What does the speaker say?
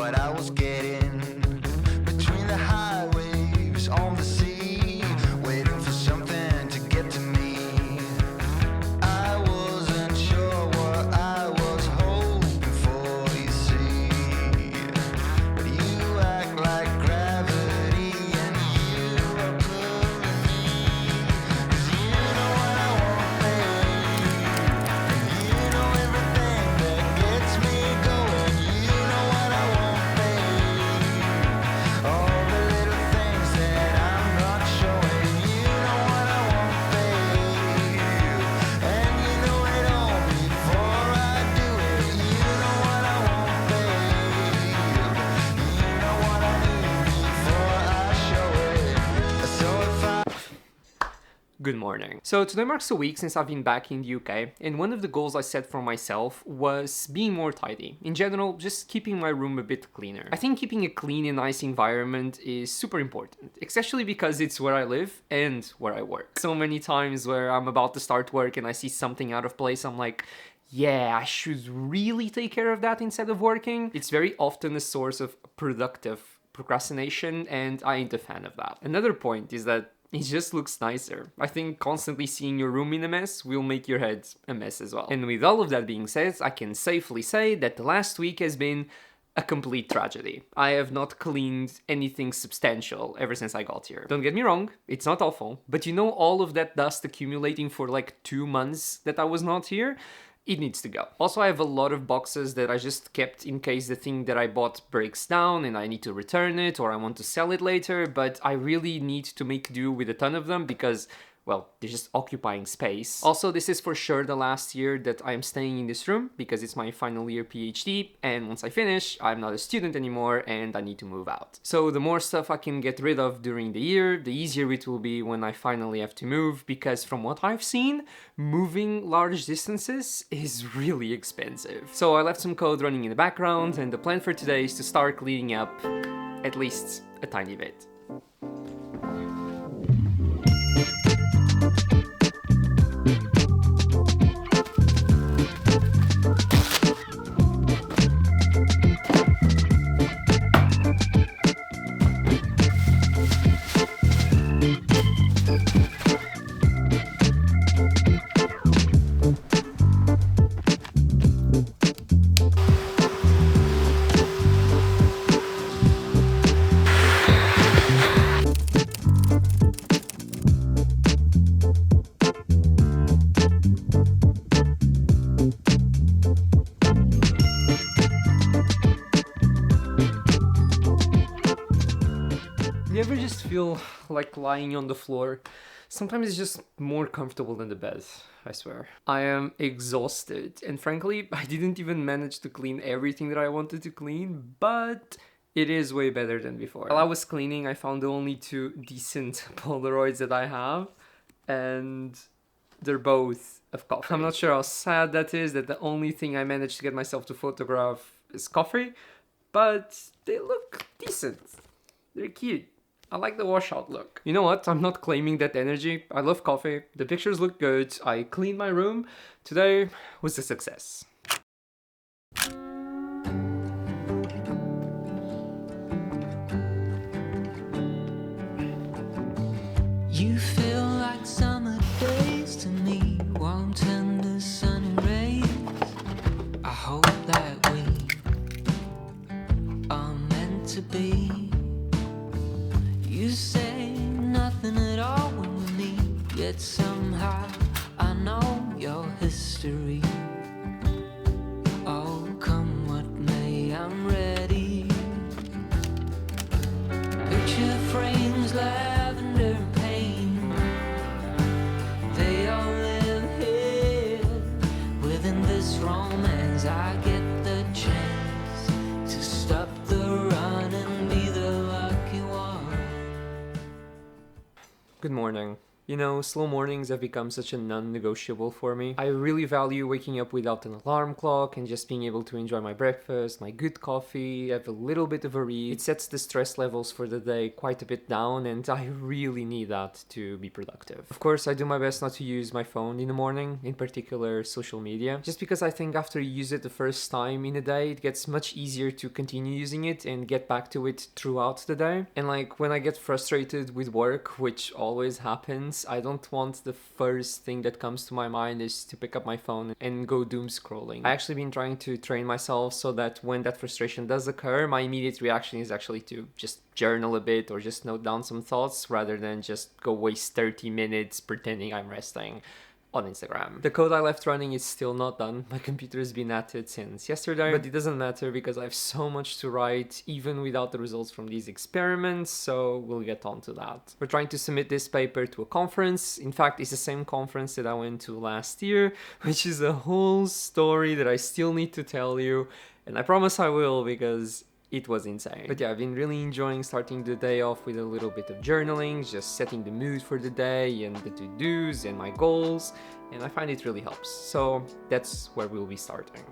what I was getting between the high waves on the sea, waiting for something to get to me. I wasn't sure what I was hoping for, you see, but you act like gravity and you are pulling me, 'cause you know what I want, babe, and you know everything that gets me going. You know what I want, babe, all the little things that I'm not showing. You know what I want, babe, and you know it all before I do it. You know what I want, babe, you know what I need before I show it. So if I Good morning. So today marks a week since I've been back in the UK, and one of the goals I set for myself was being more tidy. In general, just keeping my room a bit cleaner. I think keeping a clean and nice environment is super important, especially because it's where I live and where I work. So many times where I'm about to start work and I see something out of place, I'm like, yeah, I should really take care of that instead of working. It's very often a source of productive procrastination, and I ain't a fan of that. Another point is that it just looks nicer. I think constantly seeing your room in a mess will make your head a mess as well. And with all of that being said, I can safely say that the last week has been a complete tragedy. I have not cleaned anything substantial ever since I got here. Don't get me wrong, it's not awful, but you know all of that dust accumulating for like 2 months that I was not here? It needs to go. Also, I have a lot of boxes that I just kept in case the thing that I bought breaks down and I need to return it or I want to sell it later, but I really need to make do with a ton of them because, well, they're just occupying space. Also, this is for sure the last year that I'm staying in this room because it's my final year PhD, and once I finish, I'm not a student anymore and I need to move out. So the more stuff I can get rid of during the year, the easier it will be when I finally have to move, because from what I've seen, moving large distances is really expensive. So I left some code running in the background, and the plan for today is to start cleaning up at least a tiny bit. You ever just feel like lying on the floor? Sometimes it's just more comfortable than the bed, I swear. I am exhausted, and frankly, I didn't even manage to clean everything that I wanted to clean, but it is way better than before. While I was cleaning, I found the only 2 decent Polaroids that I have, and they're both of coffee. I'm not sure how sad that is, that the only thing I managed to get myself to photograph is coffee, but they look decent. They're cute. I like the washout look. You know what? I'm not claiming that energy. I love coffee. The pictures look good. I cleaned my room. Today was a success. You feel like summer days to me, warm, tender, sunny rays. I hope that we are meant to be. You say nothing at all when we meet, yet somehow I know your history. Oh, come what may, I'm ready. Picture frames, lavender paint, they all live here within this romance. I get the chance to stop the run and be the lucky one. Good morning. You know, slow mornings have become such a non-negotiable for me. I really value waking up without an alarm clock and just being able to enjoy my breakfast, my good coffee, have a little bit of a read. It sets the stress levels for the day quite a bit down, and I really need that to be productive. Of course, I do my best not to use my phone in the morning, in particular social media, just because I think after you use it the first time in a day, it gets much easier to continue using it and get back to it throughout the day. And like when I get frustrated with work, which always happens, I don't want the first thing that comes to my mind is to pick up my phone and go doom scrolling. I actually been trying to train myself so that when that frustration does occur, my immediate reaction is actually to just journal a bit or just note down some thoughts rather than just go waste 30 minutes pretending I'm resting on Instagram. The code I left running is still not done. My computer has been at it since yesterday, but it doesn't matter because I have so much to write even without the results from these experiments, so we'll get on to that. We're trying to submit this paper to a conference. In fact, it's the same conference that I went to last year, which is a whole story that I still need to tell you, and I promise I will because it was insane. But yeah, I've been really enjoying starting the day off with a little bit of journaling, just setting the mood for the day and the to-dos and my goals, and I find it really helps. So that's where we'll be starting.